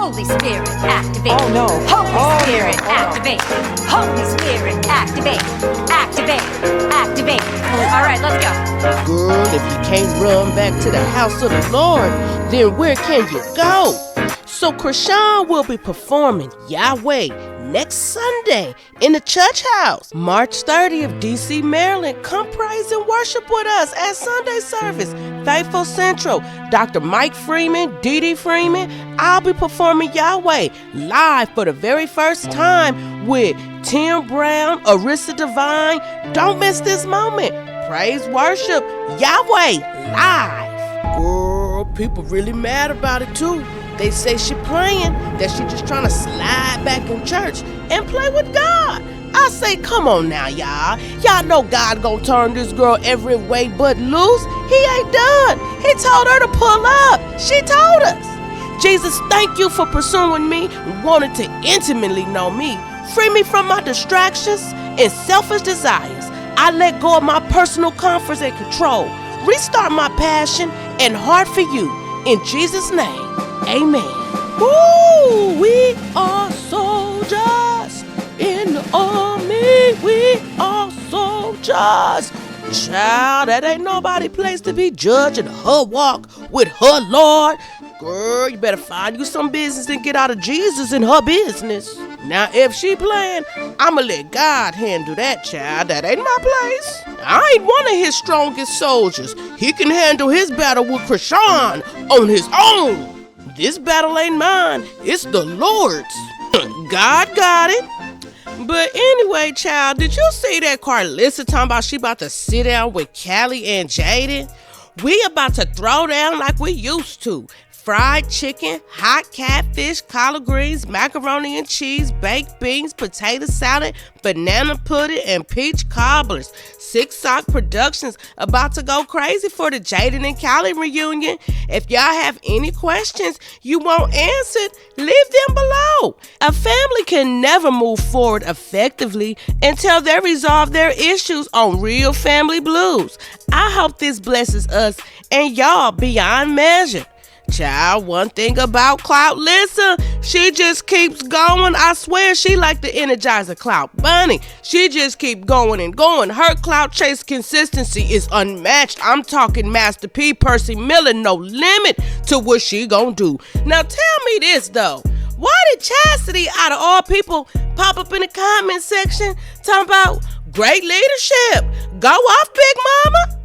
Holy Spirit, activate. Oh no. Holy Spirit, activate. Holy Spirit, activate. Activate. Activate. All right, let's go. Girl, if you can't run back to the house of the Lord, then where can you go? So Chrisean will be performing Yahweh next Sunday in the church house, March 30th, D.C., Maryland. Come praise and worship with us at Sunday service. Faithful Central, Dr. Mike Freeman, Dee Dee Freeman. I'll be performing Yahweh live for the very first time with Tim Brown, Arissa Divine. Don't miss this moment. Praise, worship, Yahweh live. Girl, people really mad about it too. They say she playing, that she just trying to slide back in church and play with God. I say, come on now, y'all. Y'all know God gonna turn this girl every way but loose. He ain't done. He told her to pull up. She told us. Jesus, thank you for pursuing me and wanting to intimately know me. Free me from my distractions and selfish desires. I let go of my personal comforts and control. Restart my passion and heart for you. In Jesus' name. Amen. Woo! We are soldiers in the army. We are soldiers. Child, that ain't nobody place to be judging her walk with her Lord. Girl, you better find you some business and get out of Jesus in her business. Now, if she playing, I'ma let God handle that, child. That ain't my place. I ain't one of his strongest soldiers. He can handle his battle with Chrisean on his own. This battle ain't mine, it's the Lord's. God got it. But anyway, child, did you see that Karlissa talking about she about to sit down with Callie and Jaden? We about to throw down like we used to. Fried chicken, hot catfish, collard greens, macaroni and cheese, baked beans, potato salad, banana pudding, and peach cobblers. Six Sock Productions about to go crazy for the Jaden and Callie reunion. If y'all have any questions you want answered, leave them below. A family can never move forward effectively until they resolve their issues on Real Family Blues. I hope this blesses us and y'all beyond measure. Child, one thing about Karlissa, she just keeps going. I swear she like the Energizer Clout Bunny. She just keep going and going. Her clout chase consistency is unmatched. I'm talking Master P, Percy Miller, no limit to what she gonna do. Now tell me this though. Why did Chasity, out of all people, pop up in the comment section talking about great leadership? Go off, Big Mama.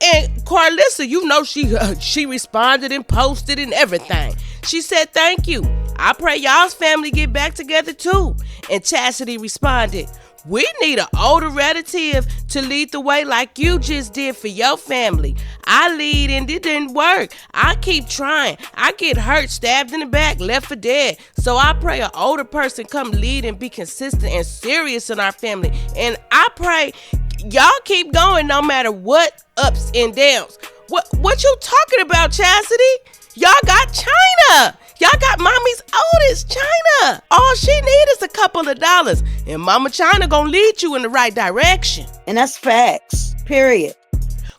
And Karlissa, you know she responded and posted and everything. She said, thank you. I pray y'all's family get back together too. And Chasity responded, we need an older relative to lead the way like you just did for your family. I lead and it didn't work. I keep trying. I get hurt, stabbed in the back, left for dead. So I pray an older person come lead and be consistent and serious in our family. And I pray y'all keep going no matter what ups and downs. What you talking about, Chasity? Y'all got China. Y'all got mommy's oldest, China. All she need is a couple of dollars, and Mama China gonna lead you in the right direction. And that's facts, period.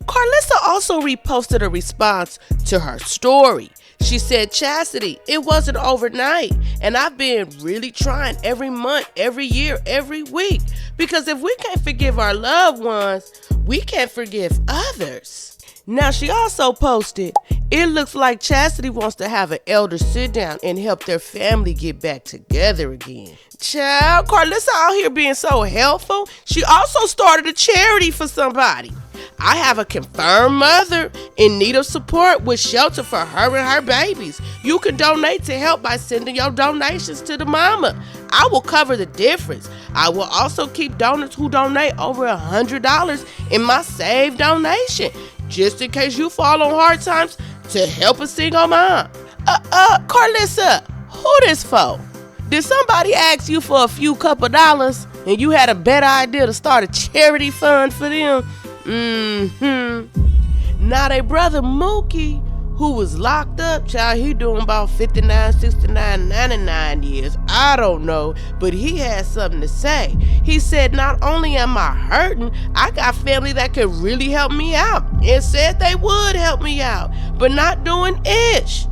Karlissa also reposted a response to her story. She said, Chasity, it wasn't overnight, and I've been really trying every month, every year, every week, because if we can't forgive our loved ones, we can't forgive others. Now, she also posted, it looks like Chasity wants to have an elder sit down and help their family get back together again. Child, Karlissa out here being so helpful. She also started a charity for somebody. I have a confirmed mother in need of support with shelter for her and her babies. You can donate to help by sending your donations to the mama. I will cover the difference. I will also keep donors who donate over $100 in my saved donation, just in case you fall on hard times, to help a single mom. Karlissa, who this for? Did somebody ask you for a few couple dollars and you had a better idea to start a charity fund for them? Now they brother Mookie who was locked up, child, he doing about 59, 69, 99 years. I don't know, but he had something to say. He said, not only am I hurting, I got family that could really help me out, and said they would help me out, but not doing ish.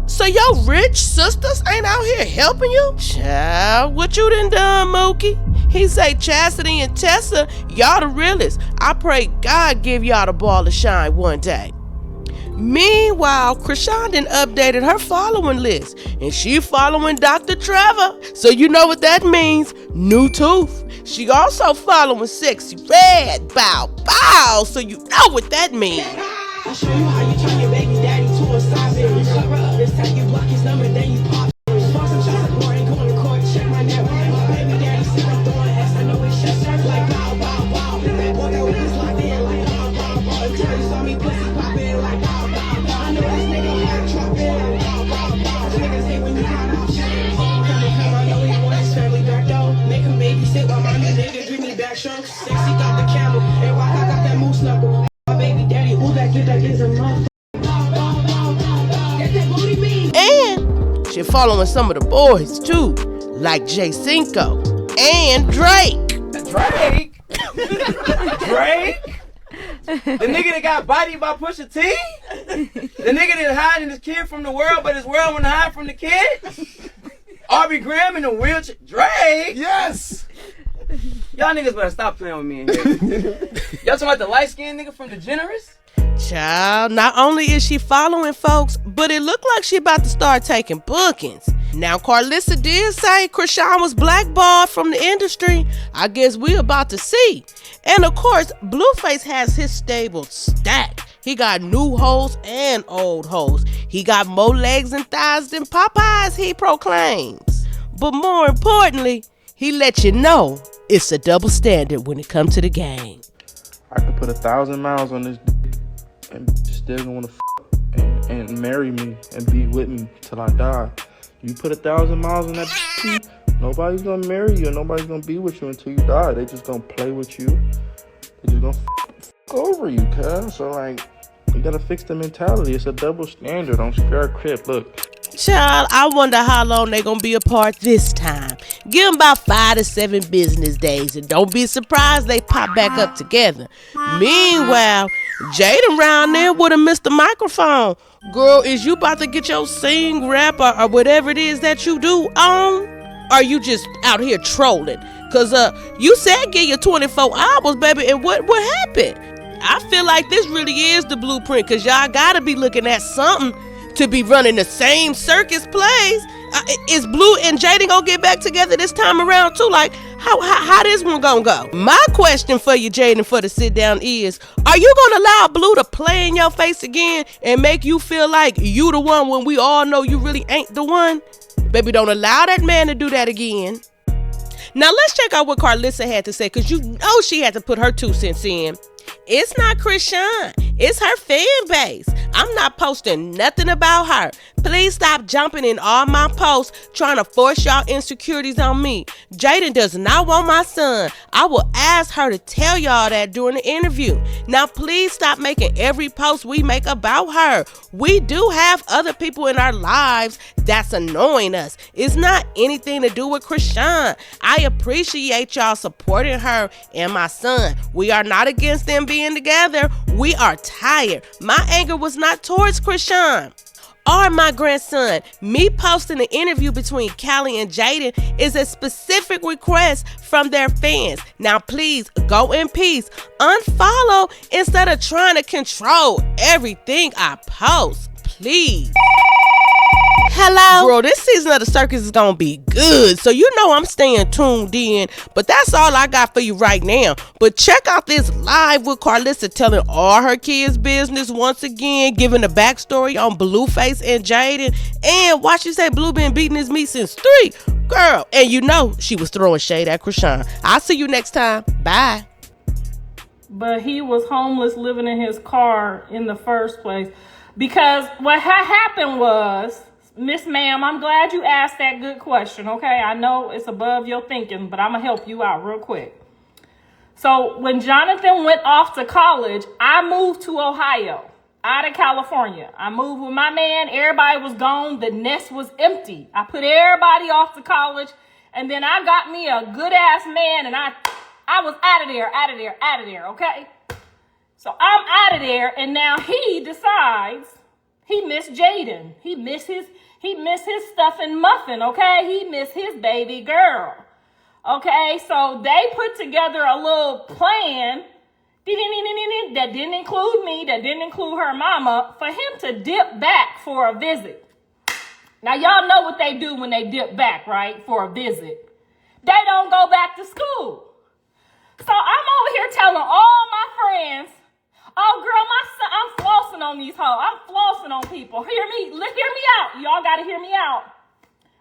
So your rich sisters ain't out here helping you? Child, what you done, Mookie? He say, Chasity and Tessa, y'all the realest. I pray God give y'all the ball to shine one day. Meanwhile, Chrisean done updated her following list, and she following Dr. Trevor. So you know what that means, new tooth. She also following Sexy Red, bow, bow, so you know what that means. I'll show you how you turn your baby daddy to a side bitch. You cover up this time, you block his number, then you pop. Spark some shots at board, ain't going to court, check my net. My baby daddy see I'm throwing S, I know it's shit, surf like bow, bow, bow. That boy got wings locked in like bow, bow, bow. Until you saw me pussy poppin' like bow, bow, bow. I know this nigga had drop in like bow, bow, bow. Niggas hate when you count out shit. Come, I know he want his family back though. Make him babysit while my new nigga give me back strokes. Sexy got the camel, and why I got that moose knuckle. My baby daddy, who that kid that is a motherfucker. And she following some of the boys too, like J Cinco and Drake. Drake? Drake? The nigga that got bodied by Pusha T? The nigga that hiding his kid from the world, but his world wanna hide from the kid? Aubrey Graham in the wheelchair? Drake? Yes! Y'all niggas better stop playing with me in here. Y'all talking about the light-skinned nigga from DeGeneres? Child, not only is she following folks, but it looked like she about to start taking bookings. Now, Karlissa did say Chrisean was blackballed from the industry. I guess we about to see. And of course, Blueface has his stable stacked. He got new hoes and old hoes. He got more legs and thighs than Popeyes, he proclaims. But more importantly, he let you know it's a double standard when it comes to the game. I could put 1,000 miles on this and still gonna wanna and marry me and be with me till I die. You put 1,000 miles on that, nobody's gonna marry you and nobody's gonna be with you until you die. They just gonna play with you. They just gonna over you, cuz. So like, you gotta fix the mentality. It's a double standard on Square Crip. Look. Child, I wonder how long they gonna be apart this time. Give them about 5 to 7 business days, and don't be surprised they pop back up together. Meanwhile, Jaden round there with a Mr. Microphone. Girl, is you about to get your sing, rap, or whatever it is that you do on? Or are you just out here trolling? Cause you said give you 24 hours, baby, and what happened? I feel like this really is the blueprint, cause y'all gotta be looking at something to be running the same circus plays. Is Blue and Jaden gonna get back together this time around too? Like, how this one gonna go? My question for you, Jaden, for the sit down is, are you gonna allow Blue to play in your face again and make you feel like you the one when we all know you really ain't the one? Baby, don't allow that man to do that again. Now let's check out what Karlissa had to say, cause you know she had to put her 2 cents in. It's not Chrisean, it's her fan base. I'm not posting nothing about her. Please stop jumping in all my posts trying to force y'all insecurities on me. Jaden does not want my son. I will ask her to tell y'all that during the interview. Now please stop making every post we make about her. We do have other people in our lives that's annoying us. It's not anything to do with Chrisean. I appreciate y'all supporting her and my son. We are not against them being together. We are tired. My anger was not towards Chrisean or my grandson. Me posting an interview between Callie and Jaden is a specific request from their fans. Now please go in peace. Unfollow instead of trying to control everything I post. Please. Hello? Bro, this season of the circus is gonna be good, so you know I'm staying tuned in. But that's all I got for you right now. But check out this live with Karlissa telling all her kids' business once again, giving a backstory on Blueface and Jaden, and why she say Blue been beating his meat since 3. Girl, and you know she was throwing shade at Chrisean. I'll see you next time. Bye. But he was homeless living in his car in the first place. Because what happened was, Miss Ma'am, I'm glad you asked that good question, okay? I know it's above your thinking, but I'm going to help you out real quick. So when Jonathan went off to college, I moved to Ohio. out of California. I moved with my man. Everybody was gone. The nest was empty. I put everybody off to college, and then I got me a good ass man, and I was out of there, okay? So I'm out of there, and now he decides he missed Jaden. He missed his stuffing muffin, okay? He missed his baby girl, okay? So they put together a little plan that didn't include me, that didn't include her mama, for him to dip back for a visit. Now, y'all know what they do when they dip back, right, for a visit. They don't go back to school. So I'm over here telling all my friends, oh, girl, my son, I'm flossing on these hoes. I'm flossing on people. Hear me out. Y'all got to hear me out.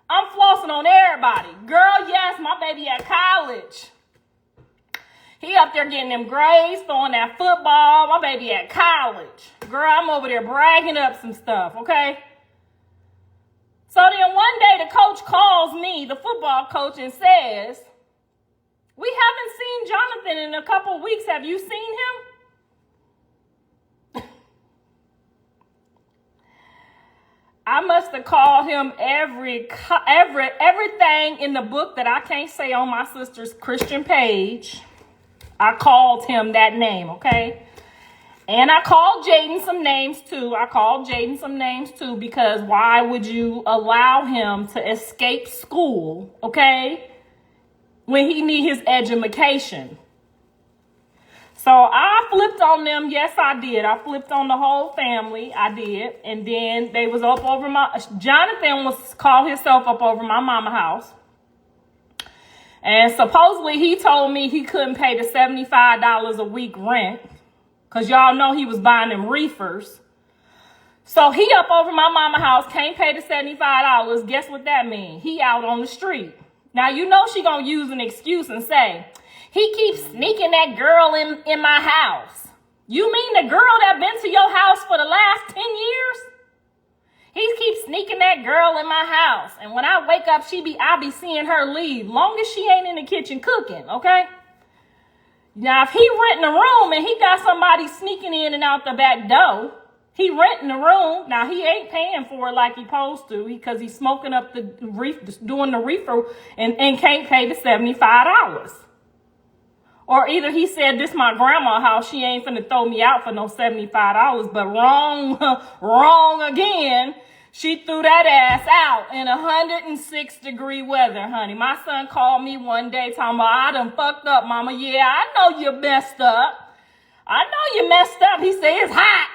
I'm flossing on everybody. Girl, yes, my baby at college. He up there getting them grades, throwing that football. My baby at college. Girl, I'm over there bragging up some stuff, okay? So then one day the coach calls me, the football coach, and says, we haven't seen Jonathan in a couple of weeks. Have you seen him? I must have called him everything in the book that I can't say on my sister's Christian page. I called him that name, okay? And I called Jaden some names too. Because why would you allow him to escape school, okay, when he need his education? So I flipped on them. Yes, I did. I flipped on the whole family. I did. And then they was up over Jonathan was called himself up over my mama house. And supposedly he told me he couldn't pay the $75 a week rent. Because y'all know he was buying them reefers. So he up over my mama house, can't pay the $75. Guess what that means? He out on the street. Now, you know she gonna use an excuse and say, he keeps sneaking that girl in my house. You mean the girl that been to your house for the last 10 years? He keeps sneaking that girl in my house. And when I wake up, I be seeing her leave. Long as she ain't in the kitchen cooking, okay? Now, if he renting a room and he got somebody sneaking in and out the back door, he renting a room. Now, he ain't paying for it like he supposed to because he's smoking up doing the reefer and can't pay the $75. Or either he said, this my grandma's house, she ain't finna throw me out for no $75, but wrong again. She threw that ass out in 106-degree weather, honey. My son called me one day talking about, I done fucked up, mama. Yeah, I know you messed up. He said, it's hot.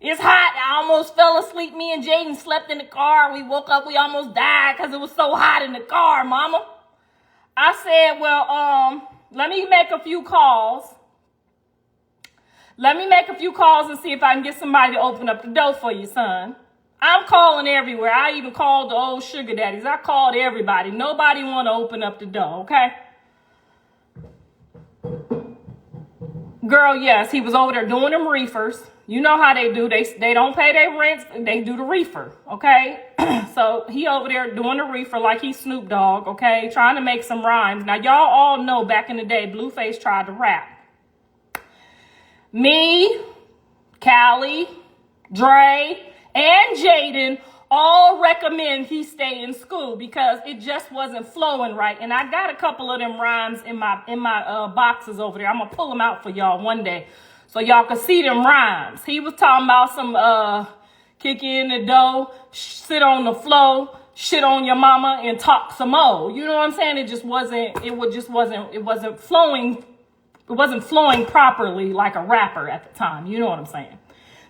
It's hot. I almost fell asleep. Me and Jaden slept in the car. We woke up. We almost died because it was so hot in the car, mama. I said, well, let me make a few calls. And see if I can get somebody to open up the door for you, son. I'm calling everywhere. I even called the old sugar daddies. I called everybody. Nobody want to open up the door, okay? Girl, yes, he was over there doing them reefers. You know how they do. They don't pay their rent. They do the reefer, okay? So he over there doing the reefer like he's Snoop Dogg, okay? Trying to make some rhymes. Now, y'all all know back in the day, Blueface tried to rap. Me, Callie, Dre, and Jaden all recommend he stay in school because it just wasn't flowing right. And I got a couple of them rhymes in my boxes over there. I'm gonna pull them out for y'all one day so y'all can see them rhymes. He was talking about some kick in the dough, sit on the floor, shit on your mama, and talk some more. You know what I'm saying? It wasn't flowing. It wasn't flowing properly like a rapper at the time. You know what I'm saying?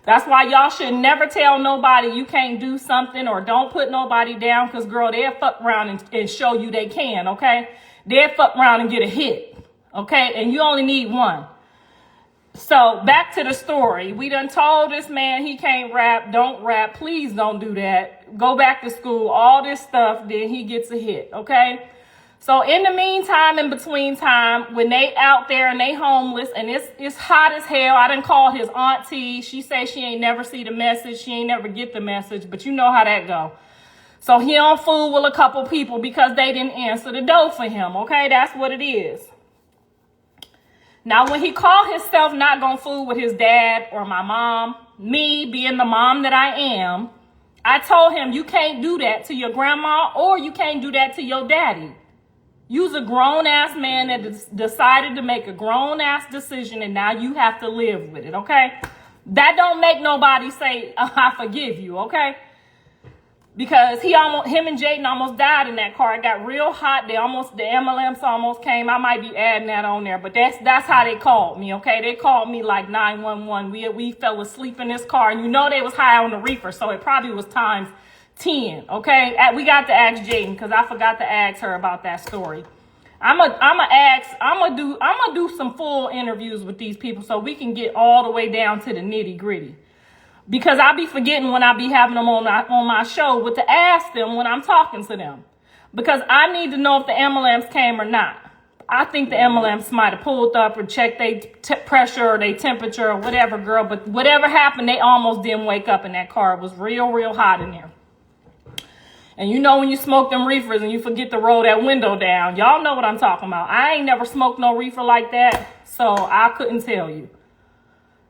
That's why y'all should never tell nobody you can't do something or don't put nobody down because, girl, they'll fuck around and show you they can, okay? They'll fuck around and get a hit, okay? And you only need one. So back to the story. We done told this man he can't rap, don't rap. Please don't do that. Go back to school, all this stuff, then he gets a hit, okay? So in the meantime, in between time, when they out there and they homeless and it's hot as hell, I done called his auntie. She say she ain't never see the message. She ain't never get the message, but you know how that go. So he on fool with a couple people because they didn't answer the door for him, okay? That's what it is. Now, when he called himself not gonna fool with his dad or my mom, me being the mom that I am, I told him, you can't do that to your grandma or you can't do that to your daddy. You's a grown-ass man that decided to make a grown-ass decision, and now you have to live with it, okay? That don't make nobody say, I forgive you, okay? Because him and Jaden almost died in that car. It got real hot. The MLMs almost came. I might be adding that on there, but that's how they called me, okay? They called me like 911. We fell asleep in this car, and you know they was high on the reefer, so it probably was times 10, okay? We got to ask Jaden because I forgot to ask her about that story. I'm gonna do some full interviews with these people so we can get all the way down to the nitty gritty. Because I be forgetting when I be having them on my show what to ask them when I'm talking to them. Because I need to know if the MLMs came or not. I think the MLMs might have pulled up or checked their pressure or their temperature or whatever, girl. But whatever happened, they almost didn't wake up in that car. It was real, real hot in there. And you know when you smoke them reefers and you forget to roll that window down. Y'all know what I'm talking about. I ain't never smoked no reefer like that, so I couldn't tell you.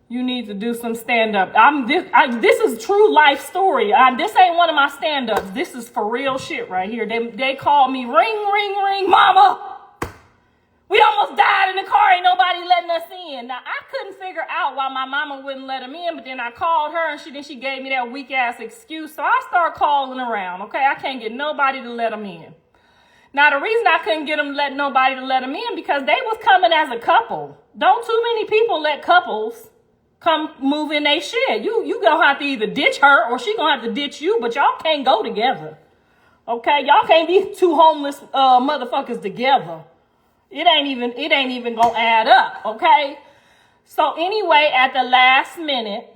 You need to do some stand-up. This is true life story. This ain't one of my stand-ups. This is for real shit right here. They called me, ring, ring, ring, mama. We almost died in the car. Ain't nobody letting us in. Now, I couldn't figure out why my mama wouldn't let them in, but then I called her, and she gave me that weak-ass excuse. So I started calling around, okay? I can't get nobody to let them in. Now, the reason I couldn't get them let nobody to let them in because they was coming as a couple. Don't too many people let couples come move in they shit. You gonna have to either ditch her or she gonna have to ditch you, but y'all can't go together. Okay? Y'all can't be two homeless motherfuckers together. It ain't even gonna add up, okay? So anyway, at the last minute,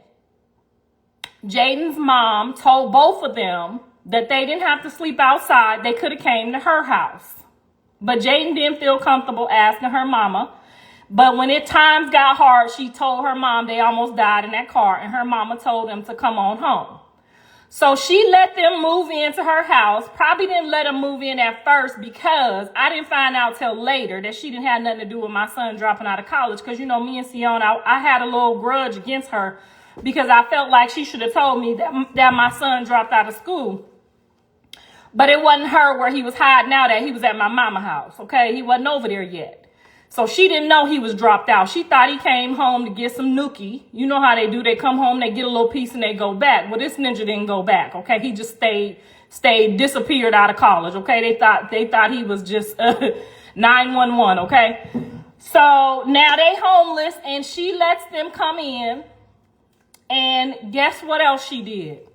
Jaden's mom told both of them that they didn't have to sleep outside. They could have came to her house. But Jaden didn't feel comfortable asking her mama. But when times got hard, she told her mom they almost died in that car, and her mama told them to come on home. So she let them move into her house. Probably didn't let them move in at first because I didn't find out till later that she didn't have nothing to do with my son dropping out of college. Because, you know, me and Sion, I had a little grudge against her because I felt like she should have told me that my son dropped out of school. But it wasn't her where he was hiding out at. He was at my mama's house, okay? He wasn't over there yet. So she didn't know he was dropped out. She thought he came home to get some nookie. You know how they do. They come home, they get a little piece, and they go back. Well, this ninja didn't go back, okay? He just disappeared out of college, okay? They thought he was just 911, okay? So now they homeless, and she lets them come in. And guess what else she did?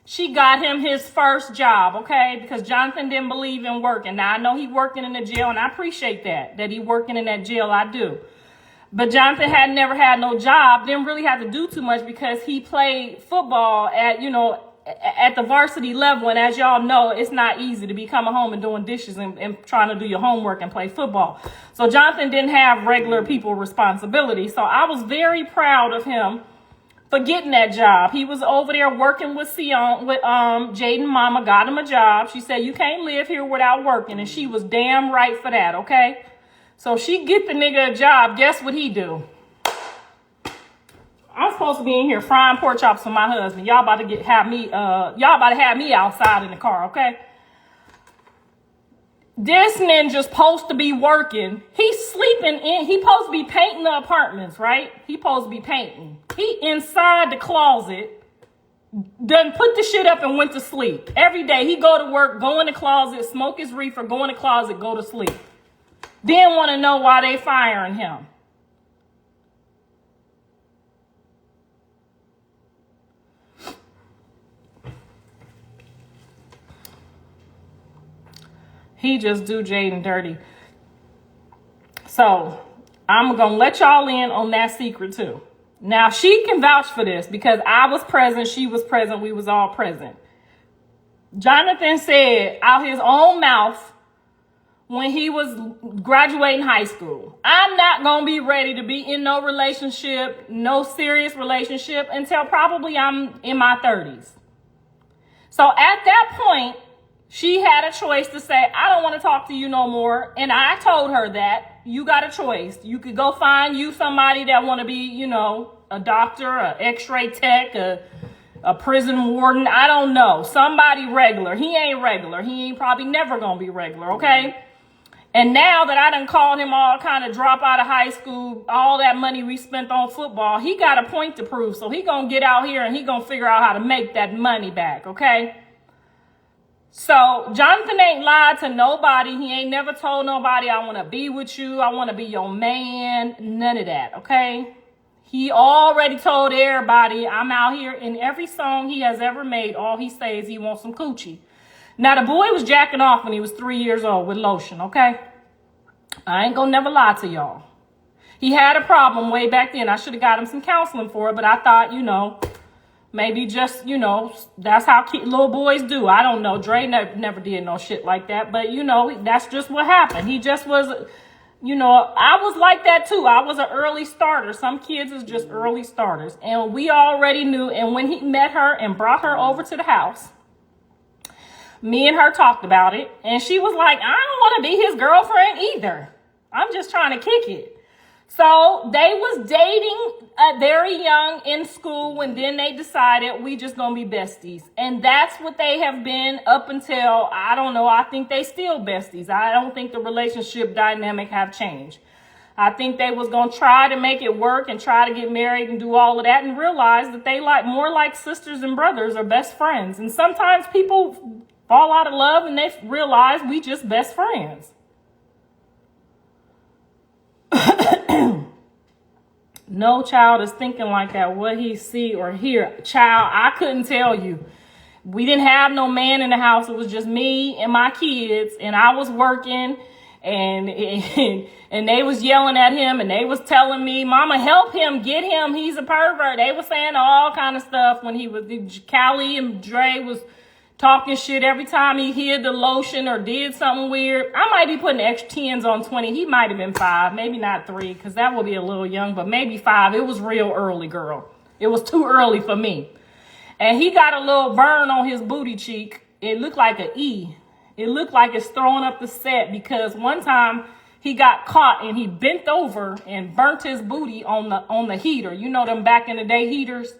She got him his first job, okay? Because Jonathan didn't believe in working. Now, I know he working in the jail, and I appreciate that he working in that jail. I do. But Jonathan had never had no job, didn't really have to do too much because he played football at the varsity level. And as y'all know, it's not easy to be coming home and doing dishes and trying to do your homework and play football. So Jonathan didn't have regular people responsibility. So I was very proud of him for getting that job. He was over there working with Sion, with Jaden mama, got him a job. She said, you can't live here without working. And she was damn right for that, okay? So she get the nigga a job. Guess what he do? I'm supposed to be in here frying pork chops for my husband. Y'all about to have me outside in the car, okay? This ninja's supposed to be working. He's sleeping in. He supposed to be painting the apartments, right? He supposed to be painting. He inside the closet, done put the shit up and went to sleep. Every day he go to work, go in the closet, smoke his reefer, go in the closet, go to sleep. Then want to know why they firing him. He just do Jaden dirty. So I'm going to let y'all in on that secret too. Now she can vouch for this because I was present. She was present. We was all present. Jonathan said out his own mouth when he was graduating high school, I'm not going to be ready to be in no relationship, no serious relationship until probably I'm in my 30s. So at that point, she had a choice to say, I don't want to talk to you no more. And I told her that you got a choice. You could go find you somebody that want to be, a doctor, a x-ray tech, a prison warden. I don't know. Somebody regular. He ain't regular. He ain't probably never gonna be regular, okay? And now that I done called him all kind of drop out of high school, all that money we spent on football, he got a point to prove. So he gonna get out here and he gonna figure out how to make that money back, okay? So Jonathan ain't lied to nobody. He ain't never told nobody, I want to be with you. I want to be your man. None of that, okay? He already told everybody, I'm out here. In every song he has ever made, all he says he wants some coochie. Now, the boy was jacking off when he was 3 years old with lotion, okay? I ain't gonna never lie to y'all. He had a problem way back then. I should have got him some counseling for it, but I thought, maybe just, that's how little boys do. I don't know. Dre never did no shit like that, but, that's just what happened. He just was, I was like that too. I was an early starter. Some kids is just early starters, and we already knew. And when he met her and brought her over to the house, me and her talked about it, and she was like, I don't want to be his girlfriend either. I'm just trying to kick it. So they was dating very young in school, and then they decided we just gonna be besties. And that's what they have been up until, I don't know, I think they still besties. I don't think the relationship dynamic have changed. I think they was gonna try to make it work and try to get married and do all of that, and realize that they like more like sisters and brothers or best friends. And sometimes people fall out of love and they realize we just best friends. No child is thinking like that. What he see or hear, child, I couldn't tell you. We didn't have no man in the house. It was just me and my kids, and I was working, and they was yelling at him, and they was telling me, Mama, help him, get him, he's a pervert. They was saying all kind of stuff when he was, Callie and Dre was talking shit every time he hid the lotion or did something weird. I might be putting extra 10s on 20. He might have been 5, maybe not 3, because that would be a little young, but maybe 5. It was real early, girl. It was too early for me. And he got a little burn on his booty cheek. It looked like an E. It looked like it's throwing up the set, because one time he got caught and he bent over and burnt his booty on the heater. You know them back in the day heaters?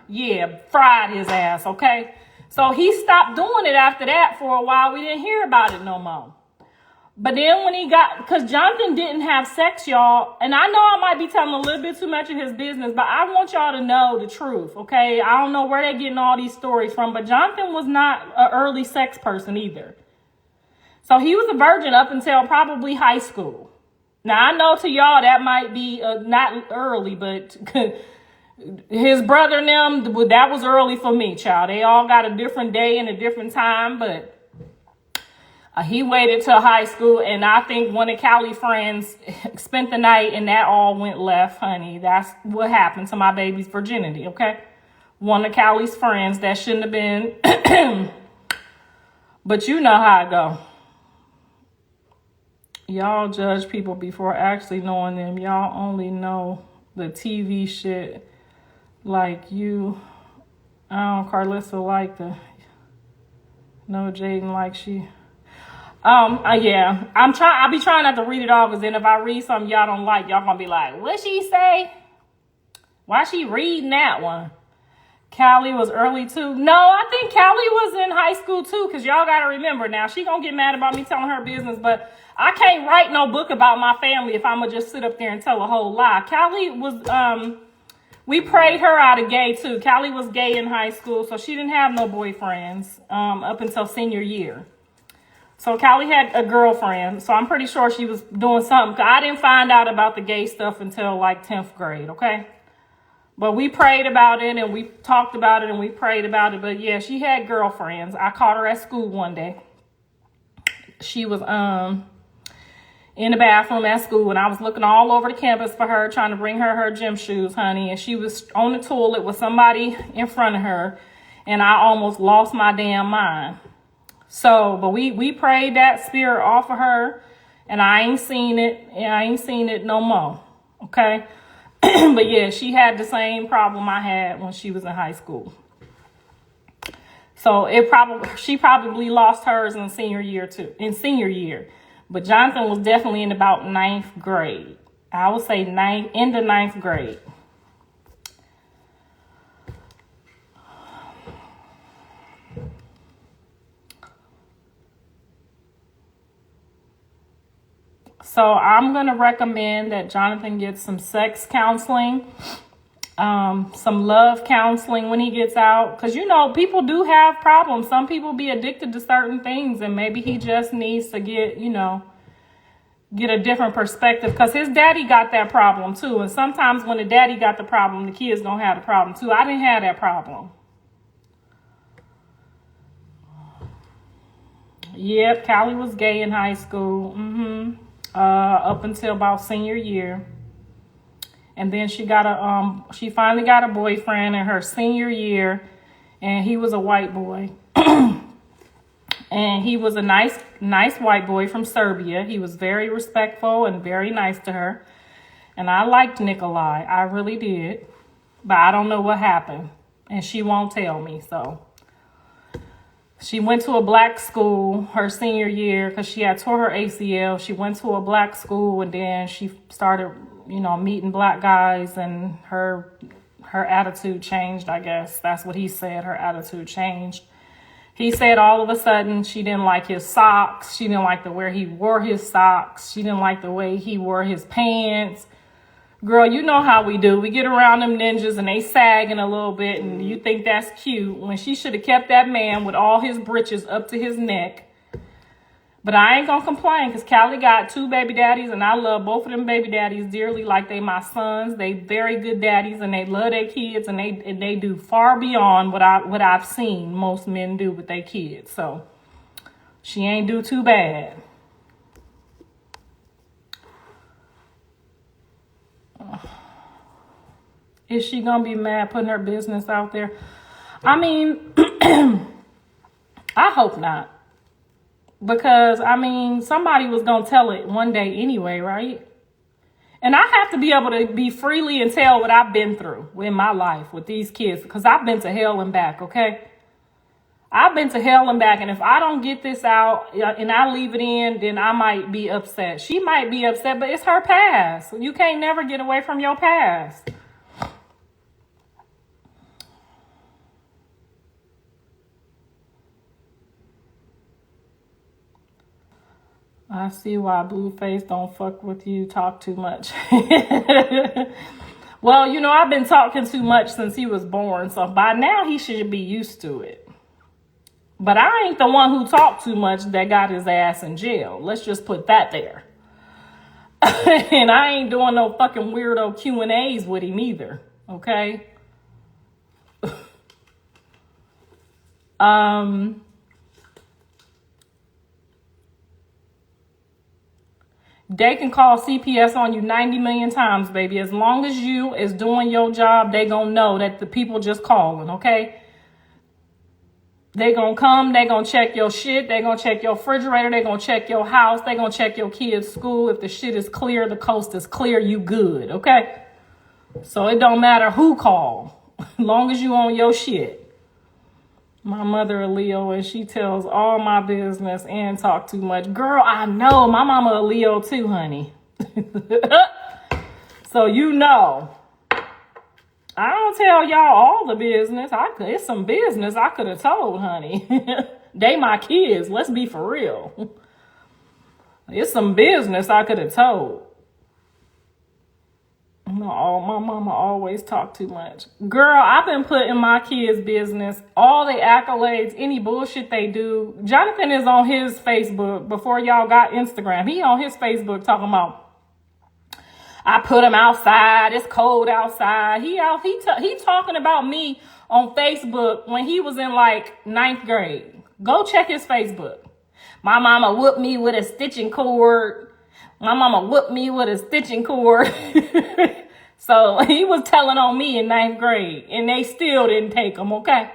Yeah, fried his ass, okay? So he stopped doing it after that for a while. We didn't hear about it no more. But then when because Jonathan didn't have sex, y'all, and I know I might be telling a little bit too much of his business, but I want y'all to know the truth, okay? I don't know where they're getting all these stories from, but Jonathan was not an early sex person either. So he was a virgin up until probably high school. Now, I know to y'all that might be not early, but his brother and them, that was early for me, child. They all got a different day and a different time, but he waited till high school, and I think one of Callie's friends spent the night, and that all went left, honey. That's what happened to my baby's virginity, okay? One of Callie's friends that shouldn't have been, but you know how it go. Y'all judge people before actually knowing them. Y'all only know the TV shit. Like you, Karlissa like no Jaden like she. Yeah, I be trying not to read it all, because then if I read something y'all don't like, y'all gonna be like, what she say? Why she reading that one? Callie was early too. No, I think Callie was in high school too, because y'all gotta remember now, she gonna get mad about me telling her business, but I can't write no book about my family if I'm gonna just sit up there and tell a whole lie. Callie was, we prayed her out of gay too. Callie was gay in high school, so she didn't have no boyfriends up until senior year. So Callie had a girlfriend, so I'm pretty sure she was doing something. I didn't find out about the gay stuff until like 10th grade, okay? But we prayed about it, and we talked about it, and we prayed about it. But yeah, she had girlfriends. I caught her at school one day. She was in the bathroom at school, and I was looking all over the campus for her, trying to bring her gym shoes, honey. And she was on the toilet with somebody in front of her, and I almost lost my damn mind. So, but we prayed that spirit off of her, and I ain't seen it, and I ain't seen it no more, okay? But yeah, she had the same problem I had when she was in high school. So she probably lost hers in senior year. But Jonathan was definitely in about 9th grade. I would say end of 9th grade. So I'm going to recommend that Jonathan gets some sex counseling, some love counseling when he gets out. Because, you know, people do have problems. Some people be addicted to certain things, and maybe he just needs to get, you know, get a different perspective, because his daddy got that problem too. And sometimes when the daddy got the problem, the kids gonna have the problem too. I didn't have that problem. Yep, Callie was gay in high school. Up until about senior year. And then she finally got a boyfriend in her senior year, and he was a white boy. And he was a nice white boy from Serbia. He was very respectful and very nice to her. And I liked Nikolai. I really did. But I don't know what happened. And she won't tell me. So she went to a black school her senior year because she had tore her ACL. She went to a black school, and then she started, you know, meeting black guys, and her attitude changed, I guess. That's what he said. Her attitude changed. He said all of a sudden she didn't like his socks. She didn't like the way he wore his socks. She didn't like the way he wore his pants. Girl, you know how we do. We get around them ninjas and they sagging a little bit, and you think that's cute, when she should have kept that man with all his britches up to his neck. But I ain't gonna complain, because Callie got 2 baby daddies, and I love both of them baby daddies dearly, like they my sons. They very good daddies, and they love their kids, and they do far beyond what I've seen most men do with their kids. So she ain't do too bad. Is she gonna be mad putting her business out there? I mean, I hope not. Because, I mean, somebody was going to tell it one day anyway, right? And I have to be able to be freely and tell what I've been through in my life with these kids. Because I've been to hell and back, okay? I've been to hell and back. And if I don't get this out and I leave it in, then I might be upset. She might be upset, but it's her past. You can't never get away from your past. I see why Blueface don't fuck with you, talk too much. Well, you know, I've been talking too much since he was born, so by now he should be used to it. But I ain't the one who talked too much that got his ass in jail. Let's just put that there. And I ain't doing no fucking weirdo Q&As with him either, okay? They can call CPS on you 90 million times, baby. As long as you is doing your job, they gonna know that the people just calling, okay? They gonna come, they gonna check your shit, they gonna check your refrigerator, they gonna check your house, they gonna check your kids' school. If the shit is clear, the coast is clear, you good, okay? So it don't matter who call, as long as you on your shit. My mother a Leo, and she tells all my business and talk too much. Girl, I know. My mama a Leo too, honey. So you know. I don't tell y'all all the business. It's some business I could have told, honey. They my kids. Let's be for real. It's some business I could have told. No, my mama always talk too much. Girl, I've been putting my kids' business, all the accolades, any bullshit they do. Jonathan is on his Facebook before y'all got Instagram. He on his Facebook talking about, I put him outside. It's cold outside. He talking about me on Facebook when he was in like 9th grade. Go check his Facebook. My mama whooped me with a stitching cord. My mama whooped me with a stitching cord. So he was telling on me in 9th grade, and they still didn't take him, okay?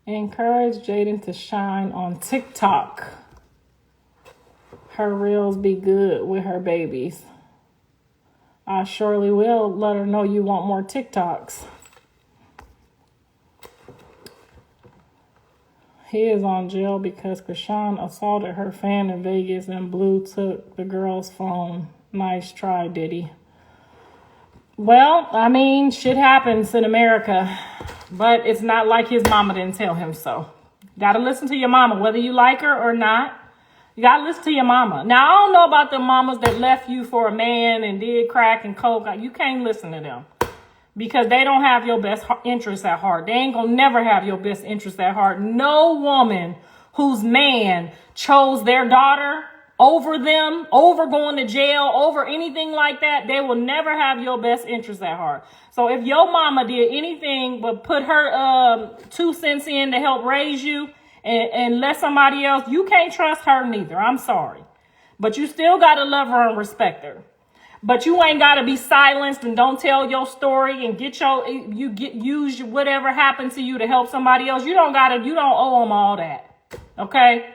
Encourage Jaden to shine on TikTok. Her reels be good with her babies. I surely will let her know you want more TikToks. He is on jail because Chrisean assaulted her fan in Vegas and Blue took the girl's phone. Nice try, Diddy. Well, I mean, shit happens in America, but it's not like his mama didn't tell him so. Gotta listen to your mama, whether you like her or not. You gotta listen to your mama. Now, I don't know about the mamas that left you for a man and did crack and coke. You can't listen to them because they don't have your best interest at heart. They ain't gonna never have your best interest at heart. No woman whose man chose their daughter over them, over going to jail, over anything like that, they will never have your best interest at heart. So if your mama did anything but put her 2 cents in to help raise you and let somebody else, you can't trust her neither. I'm sorry. But you still got to love her and respect her. But you ain't got to be silenced and don't tell your story and use whatever happened to you to help somebody else. You don't owe them all that. Okay?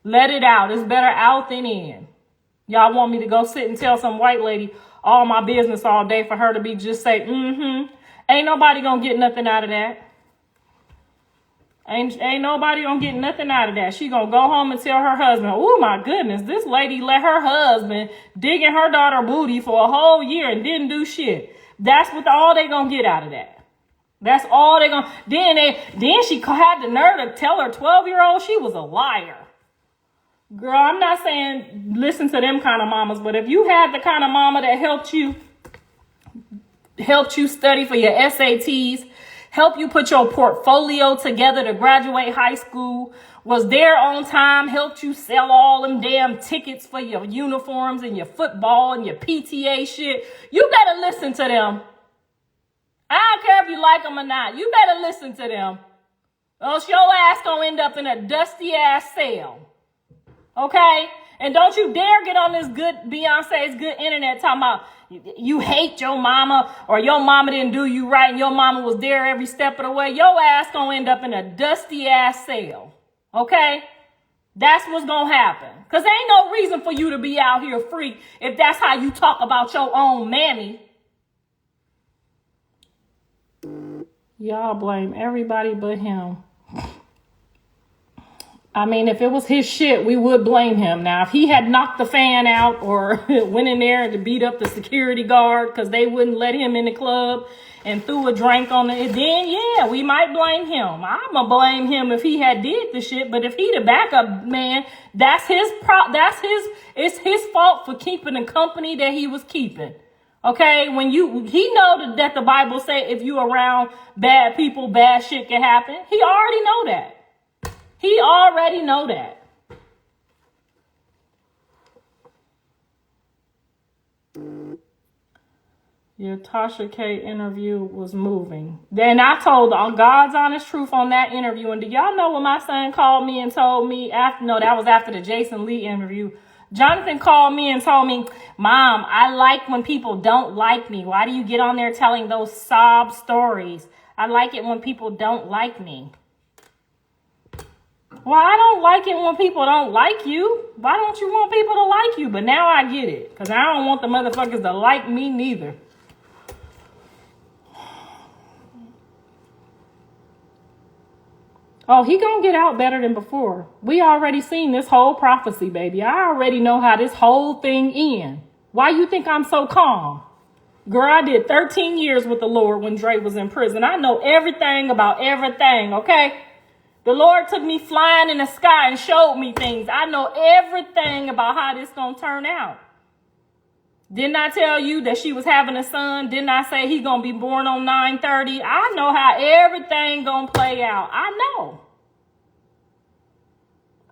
Let it out. It's better out than in. Y'all want me to go sit and tell some white lady all my business all day for her to be just say, Ain't nobody gonna get nothing out of that. Ain't nobody gonna get nothing out of that. She gonna go home and tell her husband, oh my goodness, this lady let her husband dig in her daughter booty for a whole year and didn't do shit. That's all they gonna get out of that. That's all they gonna. Then she had the nerve to tell her 12-year-old she was a liar. Girl, I'm not saying listen to them kind of mamas, but if you had the kind of mama that helped you study for your SATs, help you put your portfolio together to graduate high school, was there on time, helped you sell all them damn tickets for your uniforms and your football and your PTA shit, you better listen to them. I don't care if you like them or not. You better listen to them. Or else your ass gonna end up in a dusty ass cell. Okay? And don't you dare get on this Beyonce's good internet talking about you hate your mama or your mama didn't do you right and your mama was there every step of the way. Your ass gonna end up in a dusty ass cell. Okay? That's what's gonna happen. Because there ain't no reason for you to be out here free if that's how you talk about your own mammy. Y'all blame everybody but him. I mean, if it was his shit, we would blame him. Now, if he had knocked the fan out or went in there to beat up the security guard because they wouldn't let him in the club and threw a drink on it, then yeah, we might blame him. I'm gonna blame him if he had did the shit. But if he the backup man, it's his fault for keeping the company that he was keeping. Okay, he know that the Bible say if you around bad people, bad shit can happen. He already know that. He already know that. Your Tasha K interview was moving. Then I told God's honest truth on that interview. And do y'all know when my son called me and told me that was after the Jason Lee interview. Jonathan called me and told me, Mom, I like when people don't like me. Why do you get on there telling those sob stories? I like it when people don't like me. Well, I don't like it when people don't like you. Why don't you want people to like you? But now I get it. Because I don't want the motherfuckers to like me neither. Oh, he gonna get out better than before. We already seen this whole prophecy, baby. I already know how this whole thing ends. Why you think I'm so calm? Girl, I did 13 years with the Lord when Dre was in prison. I know everything about everything, okay? The Lord took me flying in the sky and showed me things. I know everything about how this gonna turn out. Didn't I tell you that she was having a son? Didn't I say he gonna be born on 9/30? I know how everything gonna play out. I know.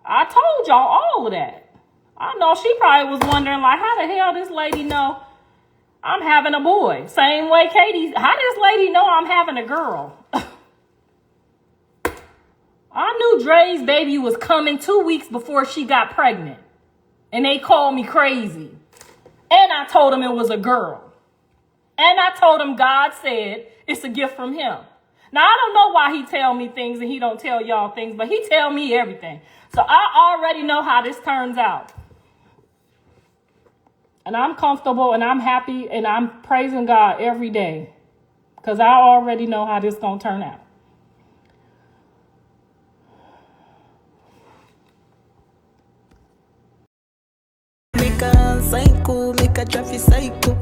I told y'all all of that. I know she probably was wondering, like, how the hell this lady know I'm having a boy? Same way Katie, how does this lady know I'm having a girl? I knew Dre's baby was coming 2 weeks before she got pregnant. And they called me crazy. And I told him it was a girl. And I told him God said it's a gift from him. Now, I don't know why he tell me things and he don't tell y'all things, but he tell me everything. So I already know how this turns out. And I'm comfortable and I'm happy and I'm praising God every day. Because I already know how this going to turn out. a traffic cycle.